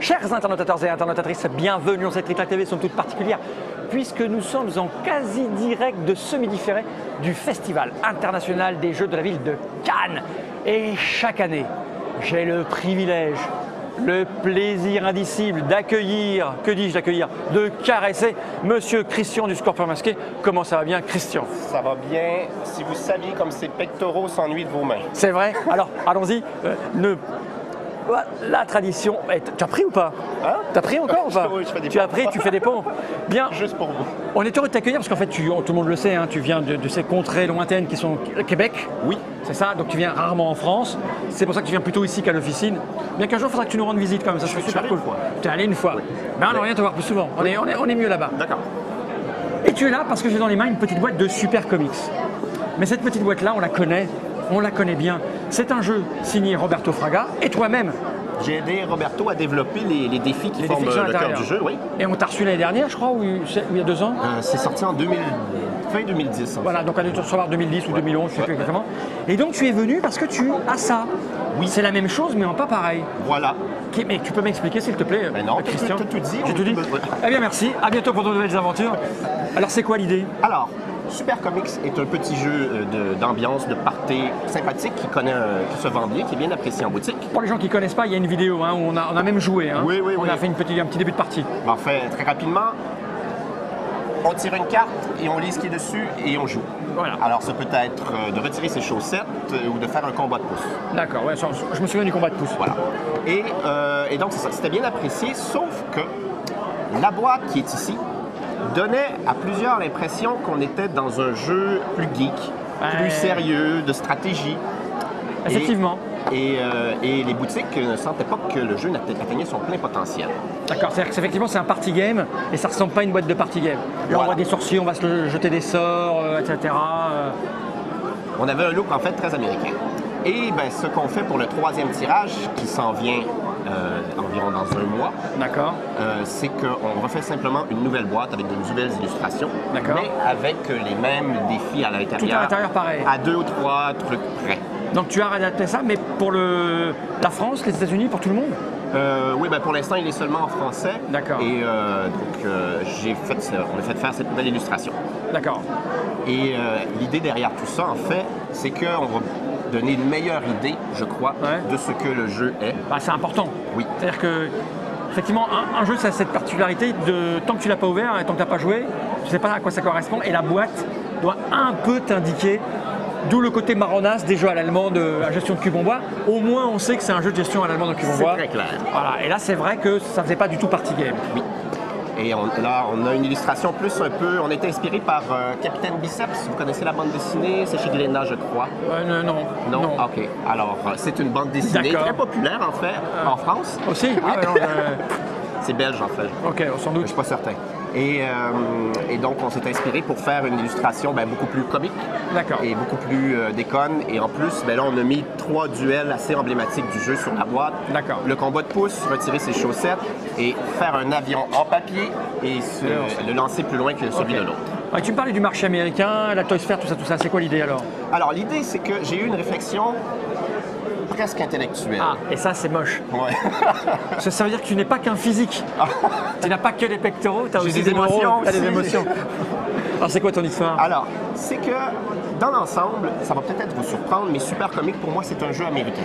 Chers internautateurs et internautatrices, bienvenue dans cette Trick TV, somme toute particulière, puisque nous sommes en quasi-direct de semi-différé du Festival international des jeux de la ville de Cannes. Et chaque année, j'ai le privilège, le plaisir indicible d'accueillir, que dis-je d'accueillir, de caresser Monsieur Christian du Scorpion Masqué. Comment ça va bien, Christian? Ça va bien, si vous saviez comme ces pectoraux s'ennuient de vos mains. C'est vrai? Alors, allons-y. La tradition. Tu as pris ou pas? Hein? Tu as pris encore ou pas? Oui, je fais des Tu as pompes. pris, tu fais des pompes. Bien. Juste pour vous. On est heureux de t'accueillir parce qu'en fait, tout le monde le sait, hein, tu viens de ces contrées lointaines qui sont Québec. Oui. C'est ça, donc tu viens rarement en France. C'est pour ça que tu viens plutôt ici qu'à l'officine. Bien qu'un jour, il faudra que tu nous rendes visite quand même, ça serait super cool. Tu es allé une fois. Oui. Mais on aimerait bien te voir plus souvent. On est mieux là-bas. D'accord. Et tu es là parce que j'ai dans les mains une petite boîte de Super Comics. Mais cette petite boîte-là, on la connaît bien. C'est un jeu signé Roberto Fraga et toi-même. J'ai aidé Roberto à développer les défis qui forment le cœur du jeu, oui. Et on t'a reçu l'année dernière, je crois, ou il y a 2 ans. C'est sorti en fin 2010. Voilà, donc on a dû recevoir 2010 ou 2011, je ne sais plus exactement. Et donc tu es venu parce que tu as ça. Oui. C'est la même chose, mais en pas pareil. Voilà. Mais tu peux m'expliquer, s'il te plaît, Mais non, Christian? t'as tout dit. J'ai tout dit. Ouais. Eh bien, merci. À bientôt pour de nouvelles aventures. Alors, c'est quoi l'idée? Alors, Super Comics est un petit jeu d'ambiance, de party sympathique qui se vend bien, qui est bien apprécié en boutique. Pour les gens qui ne connaissent pas, il y a une vidéo hein, où on a même joué. Hein. Oui, oui, on oui. a fait un petit début de partie. En fait, très rapidement, on tire une carte et on lit ce qui est dessus et on joue. Voilà. Alors, ça peut être de retirer ses chaussettes ou de faire un combat de pouce. D'accord, ouais, je me souviens du combat de pouce. Voilà. Et donc, c'est ça, c'était bien apprécié, sauf que la boîte qui est ici donnait à plusieurs l'impression qu'on était dans un jeu plus geek, plus sérieux, de stratégie. Effectivement. Et les boutiques ne sentaient pas que le jeu atteignait son plein potentiel. D'accord, c'est-à-dire qu'effectivement c'est un party game et ça ressemble pas à une boîte de party game. Là Voilà. on voit des sorciers, on va se jeter des sorts, etc. On avait un look en fait très américain. Et ben, ce qu'on fait pour le 3e tirage, qui s'en vient environ dans 1 mois, D'accord. c'est qu'on refait simplement une nouvelle boîte avec de nouvelles illustrations, D'accord. mais avec les mêmes défis à l'intérieur. Tout à l'intérieur pareil. À 2 ou 3 trucs près. Donc tu as réadapté ça, mais pour la France, les États-Unis, pour tout le monde? Oui, ben pour l'instant, il est seulement en français. D'accord. Et donc, on a fait faire cette nouvelle illustration. D'accord. Et l'idée derrière tout ça, en fait, c'est qu'on va donner une meilleure idée, je crois, de ce que le jeu est. Bah, c'est important. Oui. C'est-à-dire que, effectivement, un jeu, ça a cette particularité de tant que tu l'as pas ouvert et tant que tu n'as pas joué, tu ne sais pas à quoi ça correspond et la boîte doit un peu t'indiquer. D'où le côté marronasse des jeux à l'allemande à gestion de cube en bois. Au moins, on sait que c'est un jeu de gestion à l'allemande de cube en bois. C'est très clair. Voilà. Et là, c'est vrai que ça faisait pas du tout party game. Oui. Et là, on a une illustration plus un peu... On est inspiré par Capitaine Biceps. Vous connaissez la bande dessinée? C'est chez Glénat, je crois. Non. Non? Ah, OK. Alors, c'est une bande dessinée D'accord. très populaire, en fait, en France. Aussi? Ah, ouais, non, C'est belge, en fait. Ok, sans Je doute. suis pas certain. Et donc, on s'est inspiré pour faire une illustration beaucoup plus comique. D'accord. Et beaucoup plus déconne. Et en plus, là, on a mis 3 duels assez emblématiques du jeu sur la boîte. D'accord. Le combat de pouce, retirer ses chaussettes et faire un avion en papier et le lancer plus loin que celui de l'autre. Ouais, tu me parlais du marché américain, la Toy Fair, tout ça. C'est quoi l'idée alors? Alors, l'idée, c'est que j'ai eu une réflexion presque intellectuelle. Ah, et ça, c'est moche. Ouais. Parce que ça veut dire que tu n'es pas qu'un physique. Tu n'as pas que des pectoraux, tu as J'ai aussi des émotions neurones, t'as des aussi. émotions. Alors, c'est quoi ton histoire? Alors, c'est que dans l'ensemble, ça va peut-être vous surprendre, mais Super Comics, pour moi, c'est un jeu américain.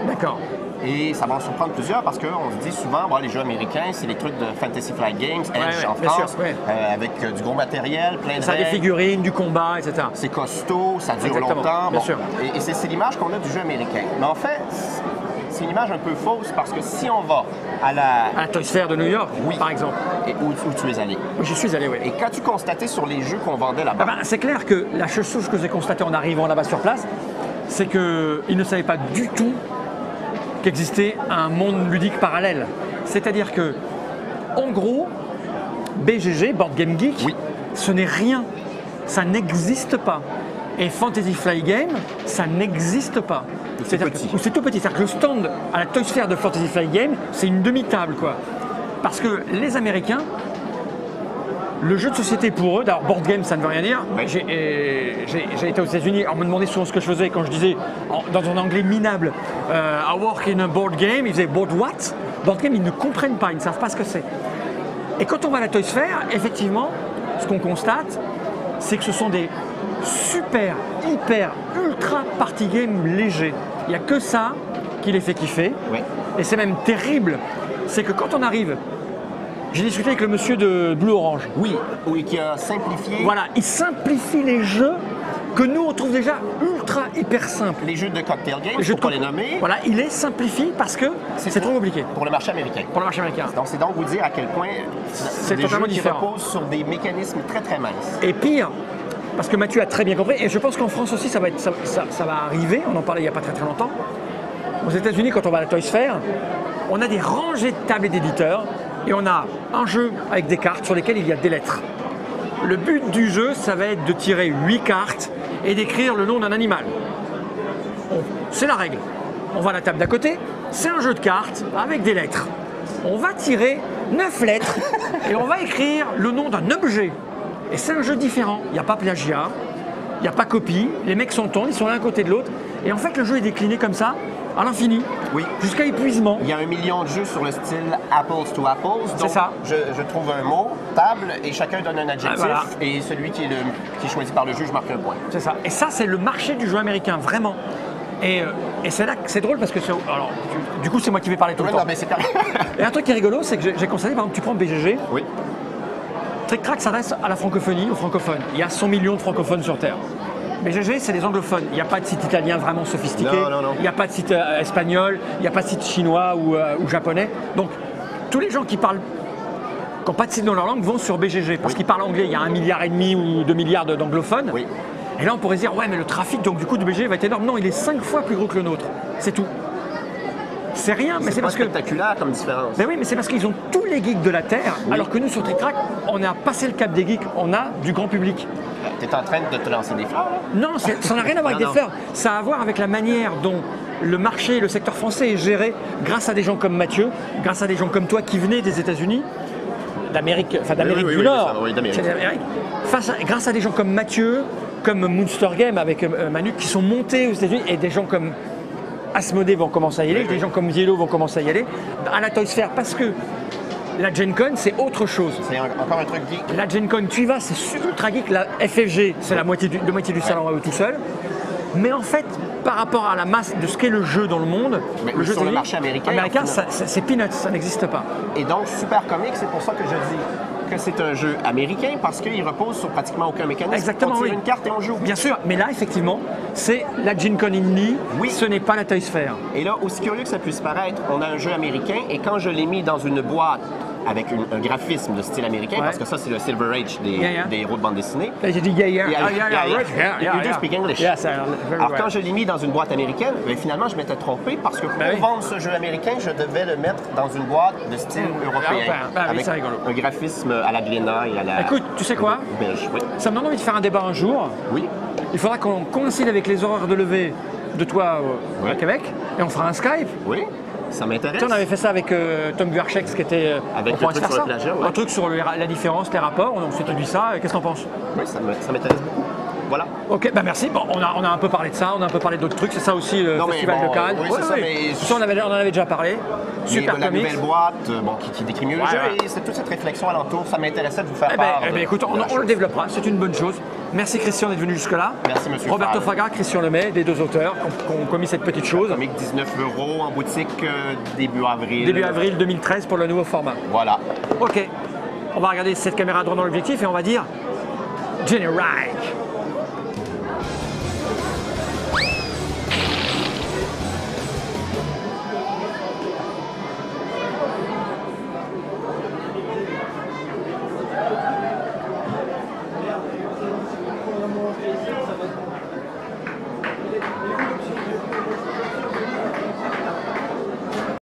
D'accord. Et ça va en surprendre plusieurs parce qu'on se dit souvent, les jeux américains, c'est les trucs de Fantasy Flight Games, Edge en bien France, sûr, ouais. avec du gros matériel, plein de Ça a des règles. figurines, du combat, etc. C'est costaud, ça dure Exactement, longtemps. bien sûr. Et c'est l'image qu'on a du jeu américain. Mais en fait, c'est une image un peu fausse parce que si on va à À la Toy Fair de New York, Oui. par exemple. et où tu es allé, Oui, j'y suis allé, oui. et qu'as-tu constaté sur les jeux qu'on vendait là-bas? C'est clair que la chose que j'ai constatée en arrivant là-bas sur place, c'est qu'ils ne savaient pas du tout qu'existait un monde ludique parallèle. C'est-à-dire que, en gros, BGG, Board Game Geek, Oui. ce n'est rien. Ça n'existe pas. Et Fantasy Flight Game, ça n'existe pas. C'est C'est-à-dire petit. que- ou c'est tout petit. C'est-à-dire que le stand à la Toy Fair de Fantasy Flight Game, c'est une demi-table, quoi. Parce que les Américains Le jeu de société pour eux, d'abord board game ça ne veut rien dire. Oui. J'ai été aux États-Unis, on me demandait souvent ce que je faisais quand je disais dans un anglais minable I work in a board game, ils disaient board what? Board game, ils ne comprennent pas, ils ne savent pas ce que c'est. Et quand on va à la Toys Fair, effectivement, ce qu'on constate, c'est que ce sont des super, hyper, ultra party games légers. Il n'y a que ça qui les fait kiffer. Oui. Et c'est même terrible, c'est que quand on arrive, j'ai discuté avec le monsieur de Blue Orange. Oui, qui a simplifié Voilà, il simplifie les jeux que nous on trouve déjà ultra hyper simples. les jeux de cocktail game, Les je jeux ne de peux pas les nommer, Voilà, il les simplifie parce que c'est trop compliqué pour le marché américain. pour le marché américain. Donc, c'est donc vous dire à quel point C'est des totalement jeux qui différent. reposent sur des mécanismes très très minces. Et pire, parce que Mathieu a très bien compris, et je pense qu'en France aussi ça va arriver, on en parlait il n'y a pas très longtemps. Aux États-Unis, quand on va à la Toys Fair, on a des rangées de tables et d'éditeurs, et on a un jeu avec des cartes sur lesquelles il y a des lettres. Le but du jeu, ça va être de tirer 8 cartes et d'écrire le nom d'un animal. C'est la règle. On va à la table d'à côté, c'est un jeu de cartes avec des lettres. On va tirer 9 lettres et on va écrire le nom d'un objet. Et c'est un jeu différent. Il n'y a pas plagiat, il n'y a pas copie, les mecs s'entendent, ils sont l'un à côté de l'autre. Et en fait, le jeu est décliné comme ça, à l'infini, Oui. jusqu'à épuisement. Il y a 1 million de jeux sur le style Apples to Apples. C'est Donc, ça. Je trouve un mot, table, et chacun donne un adjectif. Voilà. Et celui qui est choisi par le juge marque un point. C'est ça. Et ça, c'est le marché du jeu américain, vraiment. Et c'est là que c'est drôle parce que alors, du coup, c'est moi qui vais parler tout le Oui, temps. non, mais c'est quand même. Et un truc qui est rigolo, c'est que j'ai constaté, par exemple, tu prends BGG, Oui. Trick Track s'adresse à la francophonie, aux francophones. Il y a 100 millions de francophones sur Terre. BGG, c'est les anglophones. Il n'y a pas de site italien vraiment sophistiqué. Non. Il n'y a pas de site espagnol. Il n'y a pas de site chinois ou japonais. Donc, tous les gens qui n'ont pas de site dans leur langue vont sur BGG parce qu'ils parlent anglais. Il y a 1,5 milliard ou 2 milliards d'anglophones. Oui. Et là, on pourrait se dire, ouais, mais le trafic donc, du coup, de BGG va être énorme. Non, il est 5 fois plus gros que le nôtre. C'est tout. C'est rien, mais c'est pas parce que. spectaculaire comme différence. Mais oui, mais c'est parce qu'ils ont tous les geeks de la Terre, Oui. alors que nous, sur Trick Track, on a passé le cap des geeks, on a du grand public. Tu es en train de te lancer des fleurs, là? Non, ça n'a rien à voir avec Non, des fleurs. Ça a à voir avec la manière dont le marché, le secteur français est géré grâce à des gens comme Mathieu, grâce à des gens comme toi qui venaient des États-Unis, d'Amérique Oui, du Nord, oui, d'Amérique. c'est d'Amérique. Grâce à des gens comme Mathieu, comme Monster Game avec Manu, qui sont montés aux États-Unis, et des gens comme Asmodée vont commencer à y aller, des gens comme Yellow vont commencer à y aller, à la Toys Fair, parce que la Gen Con, c'est autre chose. C'est encore un truc geek. La Gen Con, tu y vas, c'est ultra geek. La FFG, c'est la moitié du salon à eux tout seul. Mais en fait, par rapport à la masse de ce qu'est le jeu dans le monde, Mais le jeu sur le télé, marché américain, c'est peanuts, ça n'existe pas. Et donc, Super Comics, c'est pour ça que je dis que c'est un jeu américain parce qu'il repose sur pratiquement aucun mécanisme. Exactement, on tire oui. une carte et on joue. Bien sûr, mais là, effectivement, c'est la Gen Con Indie, Oui. ce n'est pas la Toys Fair. Et là, aussi curieux que ça puisse paraître, on a un jeu américain et quand je l'ai mis dans une boîte avec un graphisme de style américain, Ouais. parce que ça, c'est le Silver Age des héros de bande dessinée. Là, j'ai dit yeah, yeah. Yeah, Ah, yeah, yeah, right, yeah. yeah, You yeah. do speak English. Yes, very Alors, well. quand je l'ai mis dans une boîte américaine, ben, finalement, je m'étais trompé parce que pour Ben oui. vendre ce jeu américain, je devais le mettre dans une boîte de style européen. européen. Ben oui, avec c'est rigolo. un graphisme à la Glénat et à la. Écoute, tu sais quoi? Belge, oui. Ça me donne envie de faire un débat un jour. Oui. Il faudra qu'on coïncide avec les horaires de lever de toi Ouais. au Québec et on fera un Skype. Oui. Ça m'intéresse. Tu sais, on avait fait ça avec Tom Buarchex qui était. Avec on pourrait le truc faire sur le ça. plagiat, ouais. Un truc sur la différence, les rapports. On s'était dit ça. Qu'est-ce que t'en penses? Oui, ça m'intéresse beaucoup. Voilà. Ok, bah merci. Bon, on a un peu parlé de ça, on a un peu parlé d'autres trucs. C'est ça aussi le Non, mais Festival bon, de Cannes. oui, c'est ça, mais- Ça, on en avait déjà parlé. Super Mais la Comics. nouvelle boîte, qui décrit mieux le Ouais, jeu, ouais. et c'est toute cette réflexion alentour, ça m'intéressait de vous faire Eh ben, part. écoute, on le développera, c'est une bonne chose. Merci Christian d'être venu jusque-là. Merci, monsieur Roberto Fall. Fraga, Christian Lemay, des deux auteurs qui ont commis cette petite chose. Comic 19 € en boutique début avril. Début avril 2013 pour le nouveau format. Voilà. Ok, on va regarder cette caméra droit dans l'objectif et on va dire Generic.